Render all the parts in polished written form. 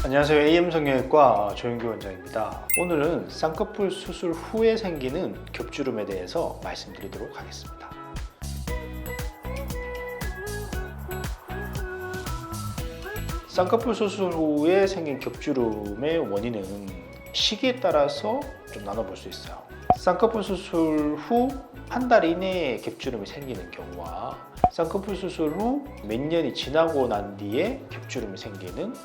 안녕하세요. AM성형외과 조영규 원장입니다. 오늘은 쌍꺼풀 수술 후에 생기는 겹주름에 대해서 말씀드리도록 하겠습니다. 쌍꺼풀 수술 후에 생긴 겹주름의 원인은 시기에 따라서 좀 나눠볼 수 있어요. 쌍꺼풀 수술 후 한 달 이내에 겹주름이 생기는 경우와 쌍꺼풀 수술 후 몇 년이 지나고 난 뒤에 겹주름이 생기는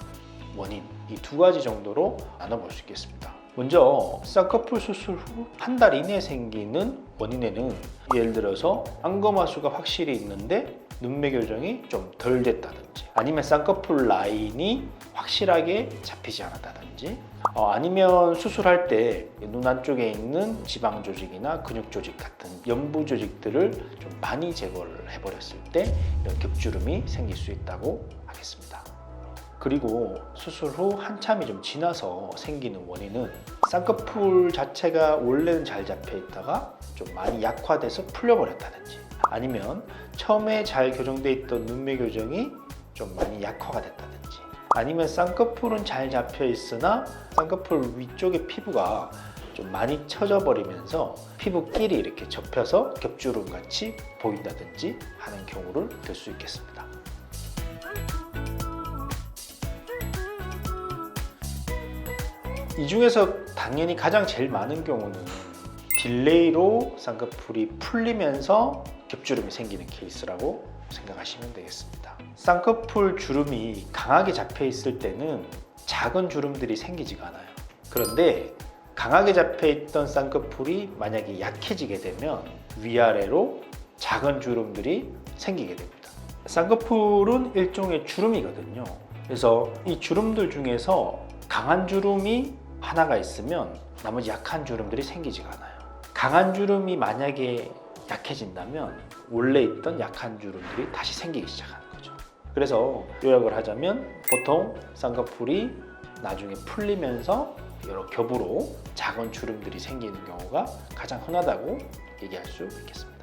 원인, 이 두 가지 정도로 나눠볼 수 있겠습니다. 먼저 쌍꺼풀 수술 후 한 달 이내에 생기는 원인에는 예를 들어서 안검하수가 확실히 있는데 눈매 교정이 좀 덜 됐다든지, 아니면 쌍꺼풀 라인이 확실하게 잡히지 않았다든지, 아니면 수술할 때 눈 안쪽에 있는 지방 조직이나 근육 조직 같은 연부 조직들을 좀 많이 제거를 해버렸을 때 이런 겹주름이 생길 수 있다고 하겠습니다. 그리고 수술 후 한참이 좀 지나서 생기는 원인은 쌍꺼풀 자체가 원래는 잘 잡혀 있다가 좀 많이 약화돼서 풀려버렸다든지, 아니면 처음에 잘 교정돼 있던 눈매 교정이 좀 많이 약화가 됐다든지, 아니면 쌍꺼풀은 잘 잡혀 있으나 쌍꺼풀 위쪽의 피부가 좀 많이 처져 버리면서 피부끼리 이렇게 접혀서 겹주름 같이 보인다든지 하는 경우를 들 수 있겠습니다. 이 중에서 당연히 가장 제일 많은 경우는 딜레이로 쌍꺼풀이 풀리면서 겹주름이 생기는 케이스라고 생각하시면 되겠습니다. 쌍꺼풀 주름이 강하게 잡혀 있을 때는 작은 주름들이 생기지가 않아요. 그런데 강하게 잡혀 있던 쌍꺼풀이 만약에 약해지게 되면 위아래로 작은 주름들이 생기게 됩니다. 쌍꺼풀은 일종의 주름이거든요. 그래서 이 주름들 중에서 강한 주름이 하나가 있으면 나머지 약한 주름들이 생기지가 않아요. 강한 주름이 만약에 약해진다면 원래 있던 약한 주름들이 다시 생기기 시작하는 거죠. 그래서 요약을 하자면 보통 쌍꺼풀이 나중에 풀리면서 여러 겹으로 작은 주름들이 생기는 경우가 가장 흔하다고 얘기할 수 있겠습니다.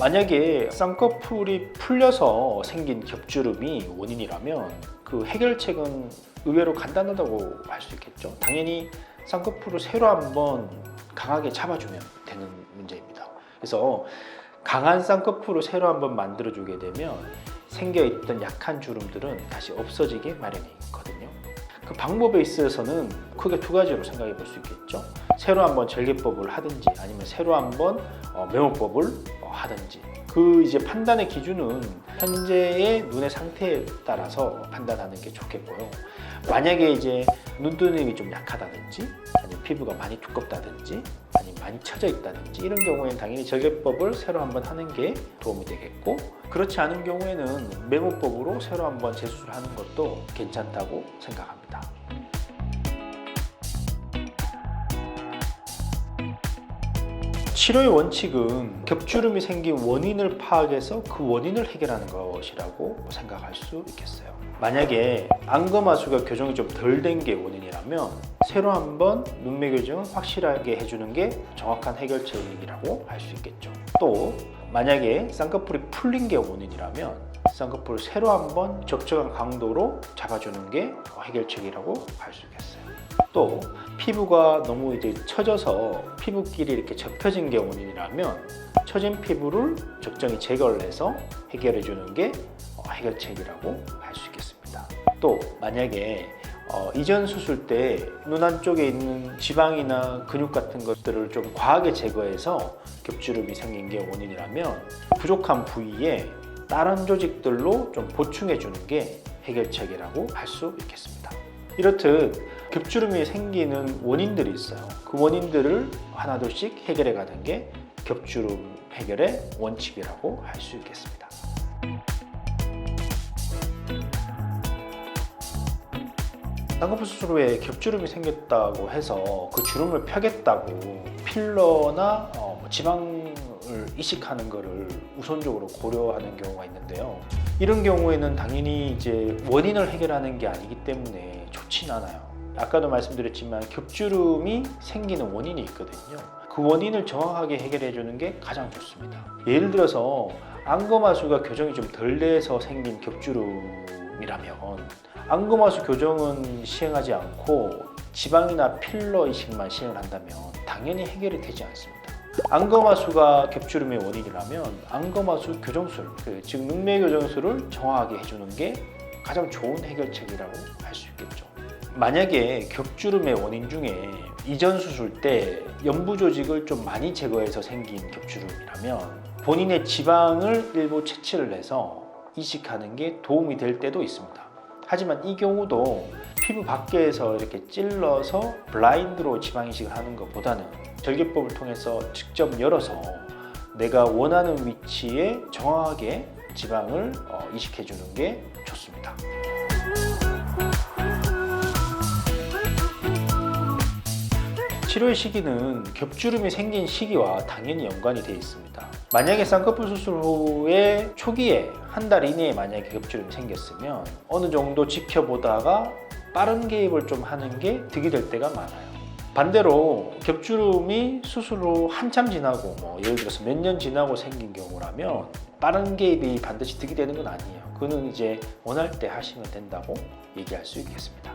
만약에 쌍꺼풀이 풀려서 생긴 겹주름이 원인이라면 그 해결책은 의외로 간단하다고 할 수 있겠죠. 당연히 쌍꺼풀을 새로 한번 강하게 잡아주면 되는 문제입니다. 그래서 강한 쌍꺼풀을 새로 한번 만들어주게 되면 생겨있던 약한 주름들은 다시 없어지게 마련이 있거든요. 그 방법에 있어서는 크게 두 가지로 생각해 볼 수 있겠죠. 새로 한번 절개법을 하든지, 아니면 새로 한번 메모법을 하든지. 그 이제 판단의 기준은 현재의 눈의 상태에 따라서 판단하는 게 좋겠고요. 만약에 이제 눈두덩이 좀 약하다든지, 아니면 피부가 많이 두껍다든지, 아니면 많이 처져 있다든지, 이런 경우에는 당연히 절개법을 새로 한번 하는 게 도움이 되겠고, 그렇지 않은 경우에는 메모법으로 새로 한번 재수술하는 것도 괜찮다고 생각합니다. 치료의 원칙은 겹주름이 생긴 원인을 파악해서 그 원인을 해결하는 것이라고 생각할 수 있겠어요. 만약에 안검하수가 교정이 좀 덜 된 게 원인이라면 새로 한번 눈매 교정을 확실하게 해주는 게 정확한 해결책이라고 할 수 있겠죠. 또 만약에 쌍꺼풀이 풀린 게 원인이라면 쌍꺼풀을 새로 한번 적정한 강도로 잡아주는 게 해결책이라고 할 수 있겠어요. 또 피부가 너무 이제 처져서 피부끼리 이렇게 접혀진 게 원인이라면 처진 피부를 적정히 제거를 해서 해결해 주는 게 해결책이라고 할 수 있겠습니다. 또 만약에 이전 수술 때 눈 안쪽에 있는 지방이나 근육 같은 것들을 좀 과하게 제거해서 겹주름이 생긴 게 원인이라면 부족한 부위에 다른 조직들로 좀 보충해 주는 게 해결책이라고 할 수 있겠습니다. 이렇듯 겹주름이 생기는 원인들이 있어요. 그 원인들을 하나둘씩 해결해 가는 게 겹주름 해결의 원칙이라고 할 수 있겠습니다. 쌍꺼풀 수술 후에 겹주름이 생겼다고 해서 그 주름을 펴겠다고 필러나 지방을 이식하는 것을 우선적으로 고려하는 경우가 있는데요. 이런 경우에는 당연히 이제 원인을 해결하는 게 아니기 때문에 좋진 않아요. 아까도 말씀드렸지만 겹주름이 생기는 원인이 있거든요. 그 원인을 정확하게 해결해 주는 게 가장 좋습니다. 예를 들어서 안검하수가 교정이 좀 덜 돼서 생긴 겹주름이라면 안검하수 교정은 시행하지 않고 지방이나 필러 이식만 시행을 한다면 당연히 해결이 되지 않습니다. 안검하수가 겹주름의 원인이라면 안검하수 교정술, 즉 능매 교정술을 정확하게 해주는 게 가장 좋은 해결책이라고 할 수 있겠죠. 만약에 겹주름의 원인 중에 이전 수술 때 연부 조직을 좀 많이 제거해서 생긴 겹주름이라면 본인의 지방을 일부 채취를 해서 이식하는 게 도움이 될 때도 있습니다. 하지만 이 경우도 피부 밖에서 이렇게 찔러서 블라인드로 지방 이식을 하는 것보다는 절개법을 통해서 직접 열어서 내가 원하는 위치에 정확하게 지방을 이식해 주는 게 좋습니다. 치료의 시기는 겹주름이 생긴 시기와 당연히 연관이 되어 있습니다. 만약에 쌍꺼풀 수술 후에 초기에 한 달 이내에 만약에 겹주름이 생겼으면 어느 정도 지켜보다가 빠른 개입을 좀 하는 게 득이 될 때가 많아요. 반대로 겹주름이 수술 후 한참 지나고 예를 들어서 몇 년 지나고 생긴 경우라면 빠른 개입이 반드시 득이 되는 건 아니에요. 그거는 이제 원할 때 하시면 된다고 얘기할 수 있겠습니다.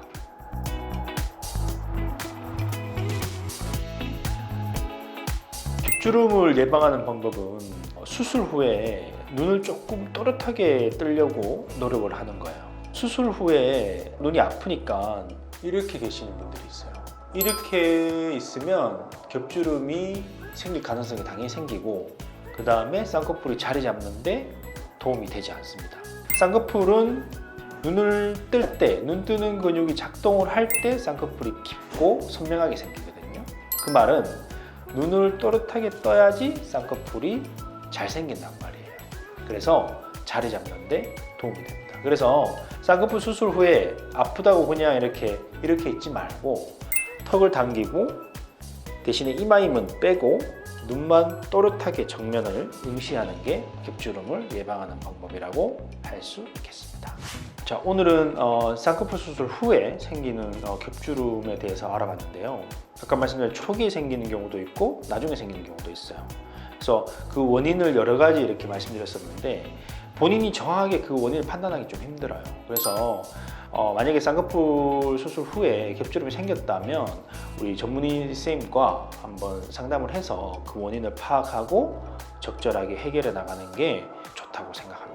겹주름을 예방하는 방법은 수술 후에 눈을 조금 또렷하게 뜨려고 노력을 하는 거예요. 수술 후에 눈이 아프니까 이렇게 계시는 분들이 있어요. 이렇게 있으면 ገብ주름이 생길 가능성이 당연히 생기고 그 다음에 쌍꺼풀이 자리 잡는데 도움이 되지 않습니다. 쌍꺼풀은 눈을 뜰 때, 눈 뜨는 근육이 작동을 할 때 쌍꺼풀이 깊고 선명하게 생기거든요. 그 말은 눈을 또렷하게 떠야지 쌍꺼풀이 잘 생긴단 말이에요. 그래서 자리 잡는데 도움이 됩니다. 그래서 쌍꺼풀 수술 후에 아프다고 그냥 이렇게 있지 말고 턱을 당기고 대신에 이마임은 빼고 눈만 또렷하게 정면을 응시하는 게 겹주름을 예방하는 방법이라고 할 수 있겠습니다. 자, 오늘은 쌍꺼풀 수술 후에 생기는 겹주름에 대해서 알아봤는데요. 아까 말씀드린 초기에 생기는 경우도 있고 나중에 생기는 경우도 있어요. 그래서 그 원인을 여러 가지 이렇게 말씀드렸었는데 본인이 정확하게 그 원인을 판단하기 좀 힘들어요. 그래서 만약에 쌍꺼풀 수술 후에 겹주름이 생겼다면 우리 전문의 선생님과 한번 상담을 해서 그 원인을 파악하고 적절하게 해결해 나가는 게 좋다고 생각합니다.